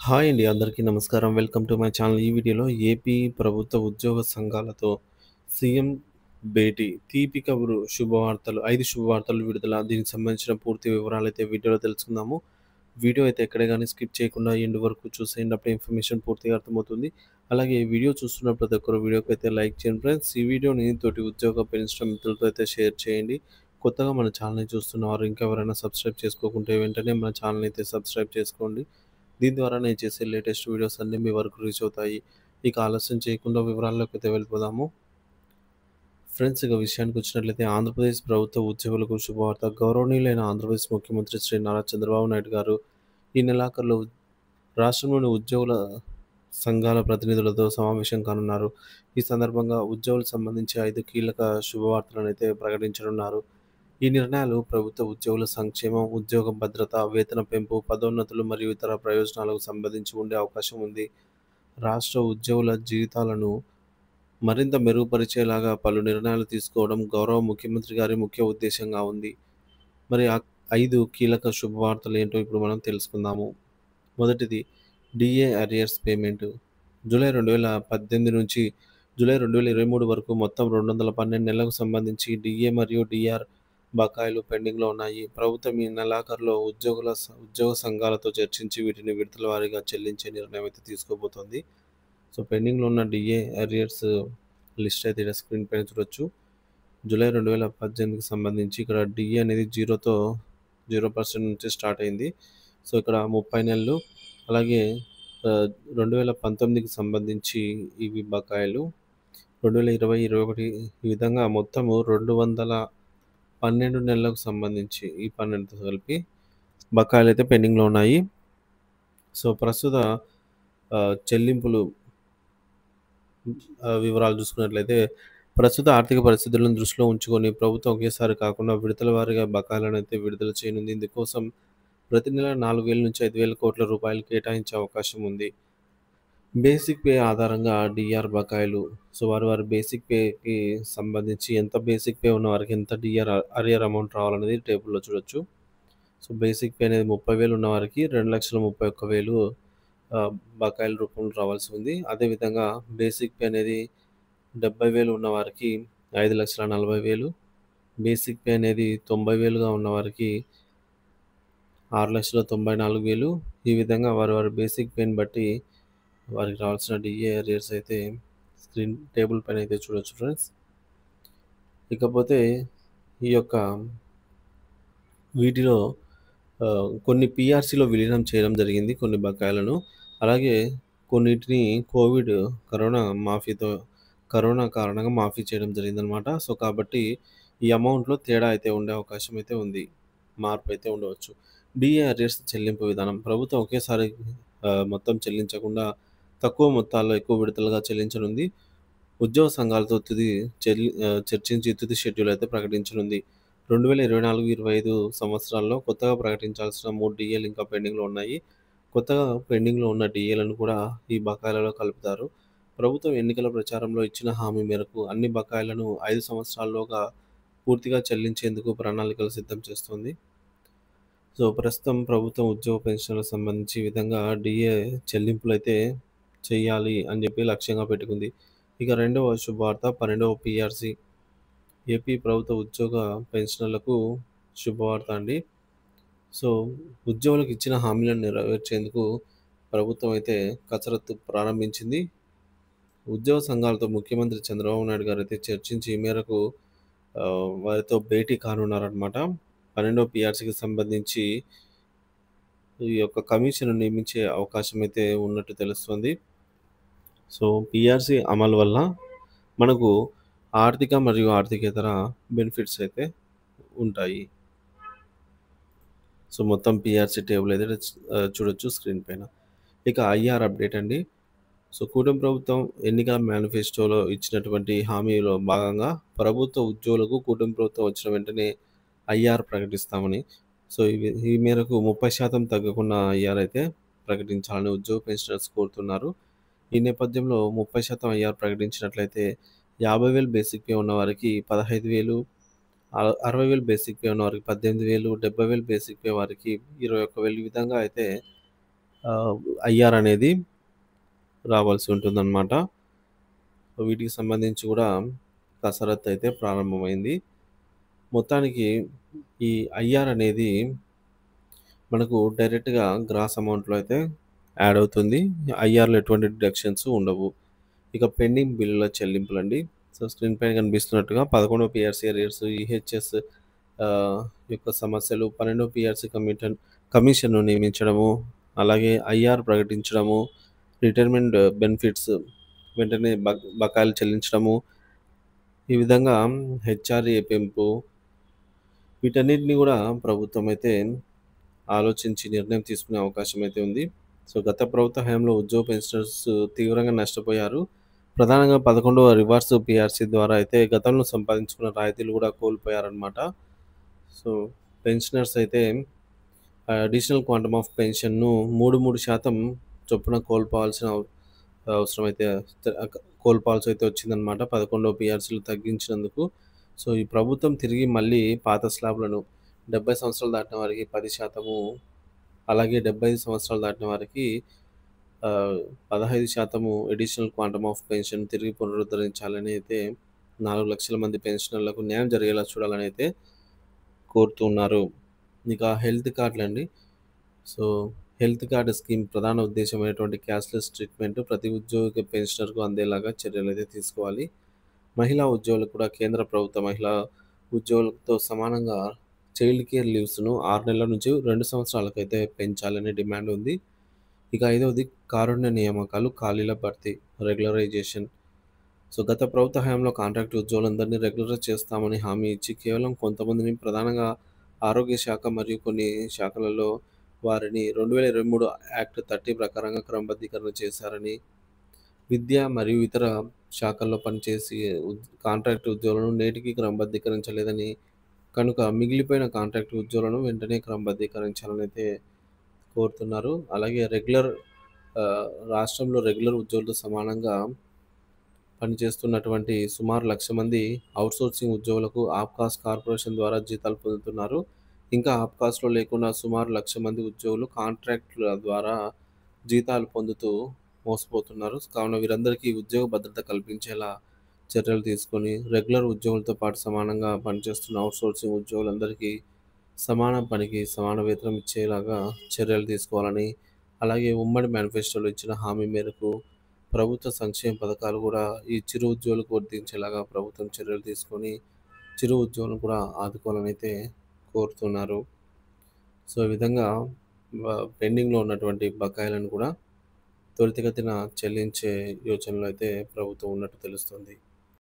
Hi అండి. అందరికీ నమస్కారం. Welcome to my channel. ఈ వీడియోలో ఏపీ ప్రభుత్వ ఉద్యోగ సంఘాలతో సీఎం భేటీ, తీపి కబురు, శుభవార్తలు, 5 శుభవార్తలు విడుదల. దీనికి సంబంధించిన పూర్తి వివరాలైతే వీడియోలో తెలుసుకుందాము. వీడియో అయితే ఎక్కడ గాని స్కిప్ చేయకుండా ఎండ్ వరకు చూసేయండి. అప్పుడే ఇన్ఫర్మేషన్ పూర్తిగా అర్థమవుతుంది. అలాగే ఈ వీడియో చూస్తున్న ప్రతి ఒక్కరు వీడియోకైతే లైక్ చేయండి ఫ్రెండ్స్. ఈ వీడియోని తోటి ఉద్యోగ పెన్షన్ మిత్రులతో అయితే షేర్ చేయండి. కొత్తగా మన ఛానల్‌ని చూస్తున్నవారు ఇంకా ఎవరైనా సబ్స్క్రైబ్ చేసుకోకుంటే వెంటనే మన ఛానల్‌ని అయితే సబ్స్క్రైబ్ చేసుకోండి. దీని ద్వారా నేను చేసే లేటెస్ట్ వీడియోస్ అన్నీ మీ వరకు రీచ్ అవుతాయి. ఇక ఆలస్యం చేయకుండా వివరాల్లోకైతే వెళ్ళిపోదాము. ఫ్రెండ్స్, ఇక విషయానికొచ్చినట్లయితే ఆంధ్రప్రదేశ్ ప్రభుత్వ ఉద్యోగులకు శుభవార్త. గౌరవనీయులైన ఆంధ్రప్రదేశ్ ముఖ్యమంత్రి శ్రీ నారా చంద్రబాబు నాయుడు గారు ఈ నెలాఖరులో రాష్ట్రంలోని ఉద్యోగుల సంఘాల ప్రతినిధులతో సమావేశం కానున్నారు. ఈ సందర్భంగా ఉద్యోగులకు సంబంధించి 5 కీలక శుభవార్తలనైతే ప్రకటించనున్నారు. ఈ నిర్ణయాలు ప్రభుత్వ ఉద్యోగుల సంక్షేమం, ఉద్యోగ భద్రత, వేతన పెంపు, పదోన్నతులు మరియు ఇతర ప్రయోజనాలకు సంబంధించి ఉండే అవకాశం ఉంది. రాష్ట్ర ఉద్యోగుల జీవితాలను మరింత మెరుగుపరిచేలాగా పలు నిర్ణయాలు తీసుకోవడం గౌరవ ముఖ్యమంత్రి గారి ముఖ్య ఉద్దేశంగా ఉంది. మరి ఆ 5 కీలక శుభవార్తలు ఏంటో ఇప్పుడు మనం తెలుసుకుందాము. మొదటిది, డీఏ అరియర్స్ పేమెంట్. జూలై 2018 నుంచి జూలై 2023 వరకు మొత్తం 212 నెలలకు సంబంధించి డీఏ మరియు డీఆర్ బకాయిలు పెండింగ్‌లో ఉన్నాయి. ప్రభుత్వం ఈ నెలాఖరులో ఉద్యోగ సంఘాలతో చర్చించి వీటిని విడతల వారీగా చెల్లించే నిర్ణయం అయితే తీసుకోబోతోంది. సో, పెండింగ్‌లో ఉన్న డీఏ అరియర్స్ లిస్ట్ అయితే ఇక్కడ స్క్రీన్ పైన చూడొచ్చు. జూలై 2018కి సంబంధించి ఇక్కడ డీఏ అనేది 0% నుంచి స్టార్ట్ అయింది. సో, ఇక్కడ 30 నెలలు. అలాగే 2019కి సంబంధించి ఇవి బకాయిలు. 2020, 21 ఈ విధంగా మొత్తము 212 నెలలకు సంబంధించి ఈ 12తో కలిపి బకాయిలైతే పెండింగ్‌లో ఉన్నాయి. సో, ప్రస్తుత చెల్లింపులు వివరాలు చూసుకున్నట్లయితే, ప్రస్తుత ఆర్థిక పరిస్థితులను దృష్టిలో ఉంచుకొని ప్రభుత్వం ఒకేసారి కాకుండా విడతల వారీగా బకాయిలనైతే విడుదల చేయనుంది. ఇందుకోసం ప్రతి నెల 4,000 నుంచి 5,000 కోట్ల రూపాయలు కేటాయించే అవకాశం ఉంది. బేసిక్ పే ఆధారంగా డీఆర్ బకాయిలు. సో, వారి బేసిక్ పేకి సంబంధించి ఎంత బేసిక్ పే ఉన్న వారికి ఎంత డీఆర్ అరియర్ అమౌంట్ రావాలనేది టేబుల్‌లో చూడొచ్చు. సో, బేసిక్ పే అనేది 30,000 ఉన్నవారికి 2,31,000 బకాయిల రూపంలో రావాల్సి ఉంది. అదేవిధంగా బేసిక్ పే అనేది 70,000 ఉన్నవారికి 5,40,000, బేసిక్ పే అనేది 90,000గా ఉన్నవారికి 6,94,000. ఈ విధంగా వారి బేసిక్ పేని బట్టి వారికి రావాల్సిన డీఏ అరియర్స్ అయితే స్క్రీన్ టేబుల్ పైన అయితే చూడొచ్చు ఫ్రెండ్స్. ఇకపోతే ఈ యొక్క వీటిలో కొన్ని పీఆర్సీలో విలీనం చేయడం జరిగింది కొన్ని బకాయిలను. అలాగే కొన్నిటిని కరోనా కారణంగా మాఫీ చేయడం జరిగిందనమాట. సో, కాబట్టి ఈ అమౌంట్‌లో తేడా అయితే ఉండే అవకాశం అయితే ఉంది. మార్పు అయితే ఉండవచ్చు. డీఏ అరియర్స్ చెల్లింపు విధానం. ప్రభుత్వం ఒకేసారి మొత్తం చెల్లించకుండా తక్కువ మొత్తాల్లో ఎక్కువ విడతలుగా చెల్లించనుంది. ఉద్యోగ సంఘాలతో చర్చించి తుది షెడ్యూల్ అయితే ప్రకటించనుంది. 2024, 25 సంవత్సరాల్లో కొత్తగా ప్రకటించాల్సిన 3 డీఏలు ఇంకా పెండింగ్‌లో ఉన్నాయి. కొత్తగా పెండింగ్‌లో ఉన్న డీఏలను కూడా ఈ బకాయిలలో కలుపుతారు. ప్రభుత్వం ఎన్నికల ప్రచారంలో ఇచ్చిన హామీ మేరకు అన్ని బకాయిలను 5 సంవత్సరాల్లోగా పూర్తిగా చెల్లించేందుకు ప్రణాళికలు సిద్ధం చేస్తోంది. సో, ప్రస్తుతం ప్రభుత్వం ఉద్యోగ పెన్షన్‌లకు సంబంధించి ఈ విధంగా డీఏ చెల్లింపులైతే చేయాలి అని చెప్పి లక్ష్యంగా పెట్టుకుంది. ఇక రెండవ శుభవార్త, 12వ పీఆర్సీ. ఏపీ ప్రభుత్వ ఉద్యోగ పెన్షనర్లకు శుభవార్త అండి. సో, ఉద్యోగులకు ఇచ్చిన హామీలను నెరవేర్చేందుకు ప్రభుత్వం అయితే కసరత్తు ప్రారంభించింది. ఉద్యోగ సంఘాలతో ముఖ్యమంత్రి చంద్రబాబు నాయుడు గారైతే చర్చించి ఈ మేరకు వారితో భేటీ కానున్నారనమాట. 12వ పీఆర్సీకి సంబంధించి ఈ యొక్క కమిషన్ నియమించే అవకాశం అయితే ఉన్నట్టు తెలుస్తుంది. సో, పీఆర్సీ అమలు వల్ల మనకు ఆర్థిక మరియు ఆర్థికేతర బెనిఫిట్స్ అయితే ఉంటాయి. సో, మొత్తం పీఆర్సీ టేబుల్ అయితే చూడొచ్చు స్క్రీన్ పైన. ఇక ఐఆర్ అప్డేట్ అండి. సో, కూటమి ప్రభుత్వం ఎన్నికల మేనిఫెస్టోలో ఇచ్చినటువంటి హామీలో భాగంగా ప్రభుత్వ ఉద్యోగులకు కూటమి ప్రభుత్వం వచ్చిన వెంటనే ఐఆర్ ప్రకటిస్తామని. సో, ఈ మేరకు 30% తగ్గకుండా ఐఆర్ అయితే ప్రకటించాలని ఉద్యోగ పెన్షనర్స్ కోరుతున్నారు. ఈ నేపథ్యంలో 30% ఐఆర్ ప్రకటించినట్లయితే 50,000 బేసిక్ పే ఉన్నవారికి 15,000, 60,000 బేసిక్ పే ఉన్నవారికి 18,000, 70,000 బేసిక్ పే వారికి 21,000 ఈ విధంగా అయితే ఆహ్, ఐఆర్ అనేది రావాల్సి ఉంటుందన్నమాట. వీటికి సంబంధించి కూడా కసరత్తు అయితే ప్రారంభమైంది. మొత్తానికి ఈ ఐఆర్ అనేది మనకు డైరెక్ట్‌గా గ్రాస్ అమౌంట్‌లో అయితే యాడ్ అవుతుంది. ఐఆర్‌లో ఎటువంటి డిడక్షన్స్ ఉండవు. ఇక పెండింగ్ బిల్లుల చెల్లింపులండి. సో, స్క్రీన్ పైన కనిపిస్తున్నట్టుగా 11 పీఆర్సీ అరియర్స్, ఈహెచ్ఎస్ యొక్క సమస్యలు, 12 పీఆర్సీ కమిషన్‌ను నియమించడము, అలాగే ఐఆర్ ప్రకటించడము, రిటైర్మెంట్ బెనిఫిట్స్ వెంటనే బకాయిలు చెల్లించడము, ఈ విధంగా హెచ్ఆర్ఏ పెంపు వీటన్నిటిని కూడా ప్రభుత్వం అయితే ఆలోచించి నిర్ణయం తీసుకునే అవకాశం అయితే ఉంది. సో, గత ప్రభుత్వ హయాంలో ఉద్యోగ పెన్షనర్స్ తీవ్రంగా నష్టపోయారు. ప్రధానంగా 11వ రివర్స్ పీఆర్సీ ద్వారా అయితే గతంలో సంపాదించుకున్న రాయితీలు కూడా కోల్పోయారనమాట. సో, పెన్షనర్స్ అయితే అడిషనల్ క్వాంటమ్ ఆఫ్ పెన్షన్‌ను 3% చొప్పున అవసరం అయితే కోల్పోవాల్సయితే వచ్చిందనమాట. 11వ పీఆర్సీలు తగ్గించినందుకు. సో, ఈ ప్రభుత్వం తిరిగి మళ్ళీ పాత స్లాబ్‌లను 70 సంవత్సరాలు దాటిన వారికి 10%, అలాగే 75 సంవత్సరాలు దాటిన వారికి 15% అడిషనల్ క్వాంటమ్ ఆఫ్ పెన్షన్ తిరిగి పునరుద్ధరించాలని అయితే 4,00,000 మంది పెన్షనర్లకు న్యాయం జరిగేలా చూడాలని అయితే కోరుతూ ఉన్నారు. ఇక హెల్త్ కార్డులండి. సో, హెల్త్ కార్డ్ స్కీమ్ ప్రధాన ఉద్దేశ్యమైనటువంటి క్యాష్‌లెస్ ట్రీట్మెంట్ ప్రతి ఉద్యోగి పెన్షనర్‌కు అందేలాగా చర్యలైతే తీసుకోవాలి. మహిళా ఉద్యోగులకు కూడా కేంద్ర ప్రభుత్వ మహిళా ఉద్యోగులతో సమానంగా చైల్డ్ కేర్ లీవ్స్‌ను 6 నెలల నుంచి 2 సంవత్సరాలకైతే పెంచాలనే డిమాండ్ ఉంది. ఇక ఐదవది కారుణ్య నియామకాలు, ఖాళీల భర్తీ, రెగ్యులరైజేషన్. సో, గత ప్రభుత్వ హయాంలో కాంట్రాక్ట్ ఉద్యోగులందరినీ రెగ్యులరైజ్ చేస్తామని హామీ ఇచ్చి, కేవలం కొంతమందిని ప్రధానంగా ఆరోగ్య శాఖ మరియు కొన్ని శాఖలలో వారిని 2023 యాక్ట్ 30 ప్రకారంగా క్రమబద్ధీకరణ చేశారని, విద్య మరియు ఇతర శాఖల్లో పనిచేసి కాంట్రాక్ట్ ఉద్యోగులను నేటికి క్రమబద్ధీకరించలేదని, కనుక మిగిలిపోయిన కాంట్రాక్ట్ ఉద్యోగులను వెంటనే క్రమబద్ధీకరించాలని అయితే కోరుతున్నారు. అలాగే ఆహ్, రాష్ట్రంలో రెగ్యులర్ ఉద్యోగులతో సమానంగా పనిచేస్తున్నటువంటి సుమారు 1,00,000 మంది ఔట్‌సోర్సింగ్ ఉద్యోగులకు ఆప్కాస్ కార్పొరేషన్ ద్వారా జీతాలు పొందుతున్నారు. ఇంకా ఆప్కాస్‌లో లేకుండా సుమారు 1,00,000 మంది ఉద్యోగులు కాంట్రాక్ట్‌ల ద్వారా జీతాలు పొందుతూ మోసపోతున్నారు. కావున వీరందరికీ ఉద్యోగ భద్రత కల్పించేలా చర్యలు తీసుకొని, రెగ్యులర్ ఉద్యోగులతో పాటు సమానంగా పనిచేస్తున్న ఔట్‌సోర్సింగ్ ఉద్యోగులందరికీ సమాన పనికి సమాన వేతనం ఇచ్చేలాగా చర్యలు తీసుకోవాలని, అలాగే ఉమ్మడి మేనిఫెస్టోలో ఇచ్చిన హామీ మేరకు ప్రభుత్వ సంక్షేమ పథకాలు కూడా ఈ చిరు ఉద్యోగులకు వర్తించేలాగా ప్రభుత్వం చర్యలు తీసుకొని, చిరు ఉద్యోగులను కూడా ఆదుకోవాలని అయితే కోరుతున్నారు. సో, ఈ విధంగా పెండింగ్‌లో ఉన్నటువంటి బకాయిలను కూడా త్వరితగతిన చెల్లించే యోచనలో అయితే ప్రభుత్వం ఉన్నట్టు తెలుస్తుంది.